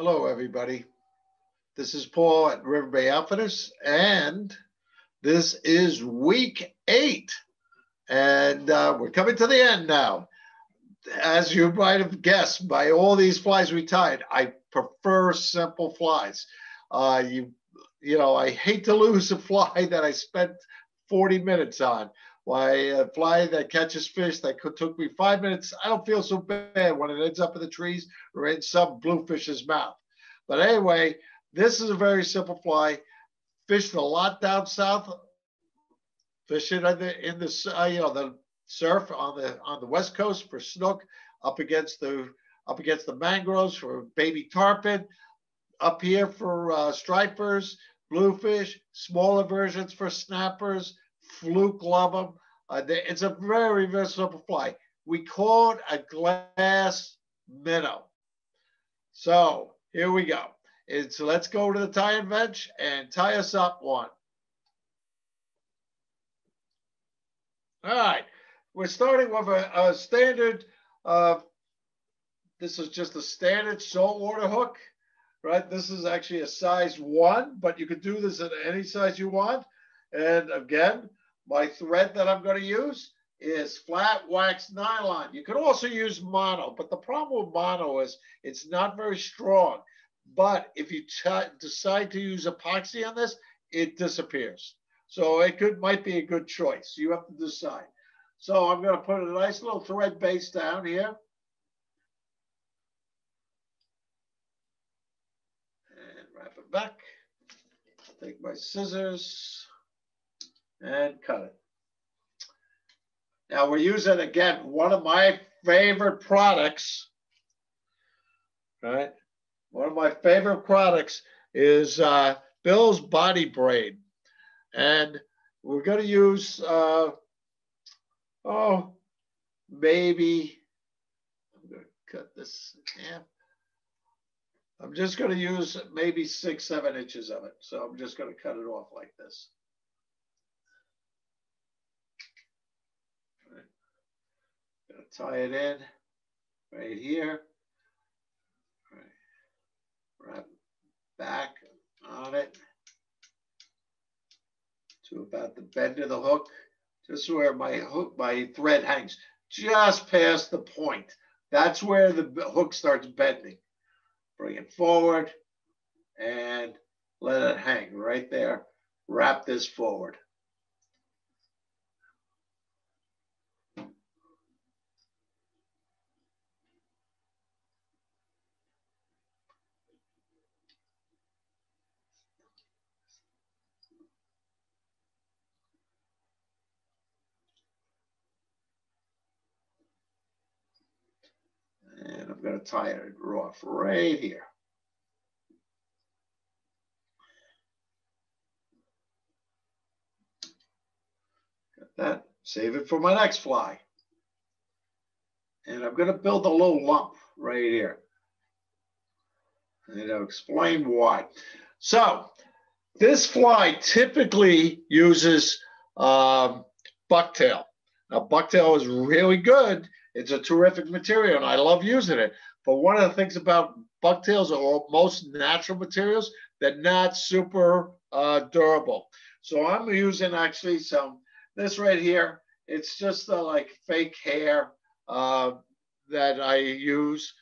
Hello, everybody. This is Paul at River Bay Outfitters, and this is week 8, and we're coming to the end now. As you might have guessed by all these flies we tied, I prefer simple flies. You know, I hate to lose a fly that I spent 40 minutes on. Why, a fly that catches fish that took me 5 minutes, I don't feel so bad when it ends up in the trees or in some bluefish's mouth. But anyway, this is a very simple fly. Fished a lot down south, fishing in the surf on the west coast for snook, up against the mangroves for baby tarpon, up here for stripers, bluefish, smaller versions for snappers, fluke love them. It's a very, very simple fly. We call it a glass minnow. So here we go. Let's go to the tie and veg and tie us up one. All right, we're starting with a standard. This is just a standard saltwater hook, right? This is actually a size 1, but you could do this at any size you want. And again, my thread that I'm going to use is flat wax nylon. You could also use mono, but the problem with mono is it's not very strong. But if you decide to use epoxy on this, it disappears. So it might be a good choice. You have to decide. So I'm going to put a nice little thread base down here. And wrap it back. Take my scissors and cut it. Now we're using, again, one of my favorite products, right? One of my favorite products is Bill's Body Braid. And we're going to use, maybe, I'm going to cut this in half. I'm just going to use maybe 6, 7 inches of it. So I'm just going to cut it off like this. Going to tie it in right here. Wrap back on it to about the bend of the hook, just where my thread hangs, just past the point. That's where the hook starts bending. Bring it forward and let it hang right there. Wrap this forward. And I'm going to tie it off right here. Got that. Save it for my next fly. And I'm going to build a little lump right here. And I'll explain why. So this fly typically uses bucktail. Now, bucktail is really good. It's a terrific material, and I love using it. But one of the things about bucktails or most natural materials, they're not super durable. So I'm using actually this right here. It's just like fake hair that I use.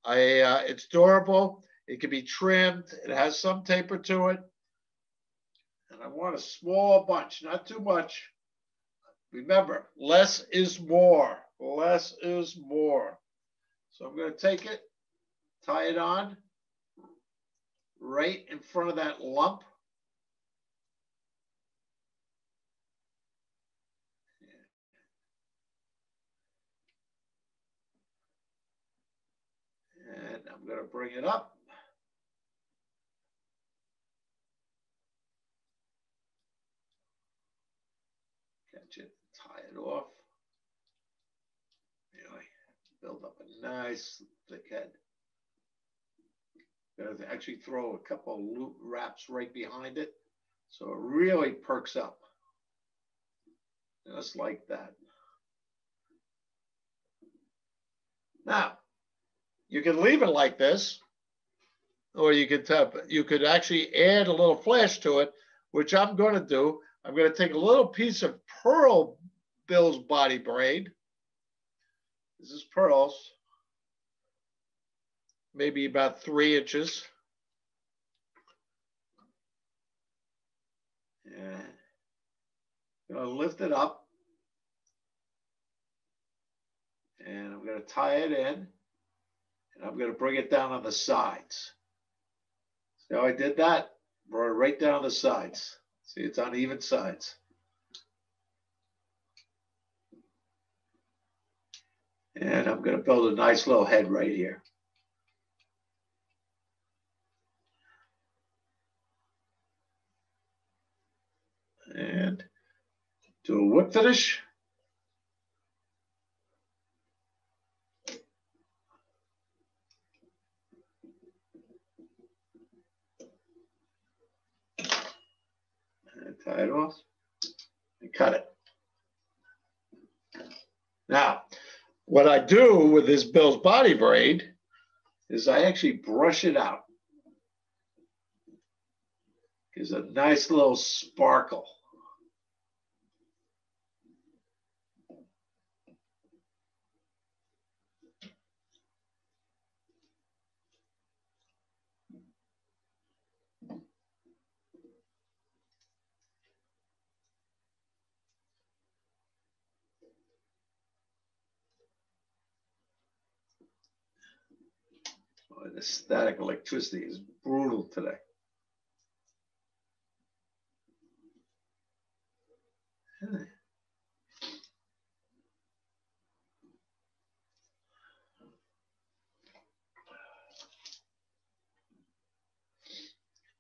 It's durable. It can be trimmed. It has some taper to it. And I want a small bunch, not too much. Remember, less is more. Less is more. So I'm going to take it, tie it on right in front of that lump. And I'm going to bring it up. Catch it, tie it off. Anyway, build up a nice thick head. I'm going to actually throw a couple of loop wraps right behind it so it really perks up. Just like that. Now, you can leave it like this, or you could actually add a little flash to it, which I'm going to do. I'm going to take a little piece of pearl Bill's body braid. This is pearls, maybe about 3 inches. And I'm going to lift it up. And I'm going to tie it in. And I'm going to bring it down on the sides. See how I did that? Brought it right down the sides. See, it's on even sides. And I'm going to build a nice little head right here. And do a whip finish. And tie it off and cut it. Now, what I do with this Bill's body braid is I actually brush it out. Gives a nice little sparkle. Oh, the static electricity is brutal today.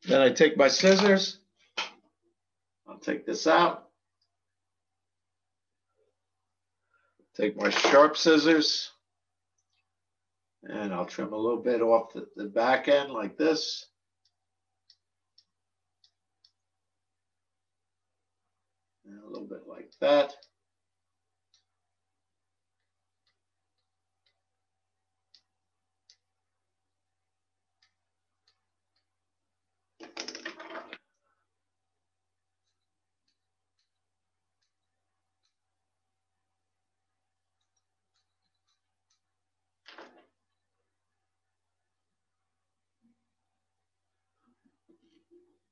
Then I take my scissors. I'll take this out. Take my sharp scissors. And I'll trim a little bit off the back end like this. And a little bit like that.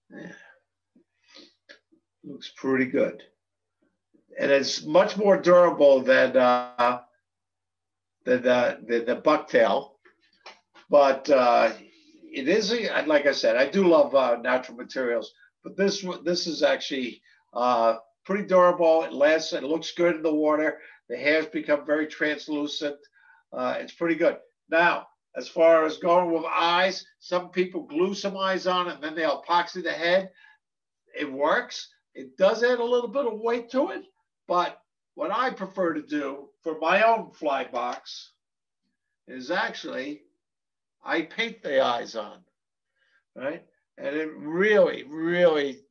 Yeah. Looks pretty good. And it's much more durable than the Bucktail. But it is, like I said, I do love natural materials. But this is actually pretty durable. It lasts. It looks good in the water. The hairs become very translucent. It's pretty good. Now, as far as going with eyes, some people glue some eyes on and then they epoxy the head. It works. It does add a little bit of weight to it. But what I prefer to do for my own fly box is actually I paint the eyes on, right? And it really, really,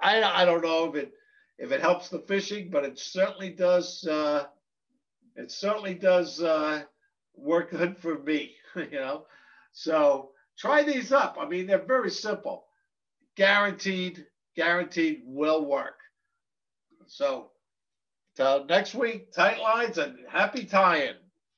I don't know if it helps the fishing, but it certainly does. It certainly does work good for me, you know. So try these up. I mean, they're very simple. Guaranteed will work. So till next week, tight lines and happy tying.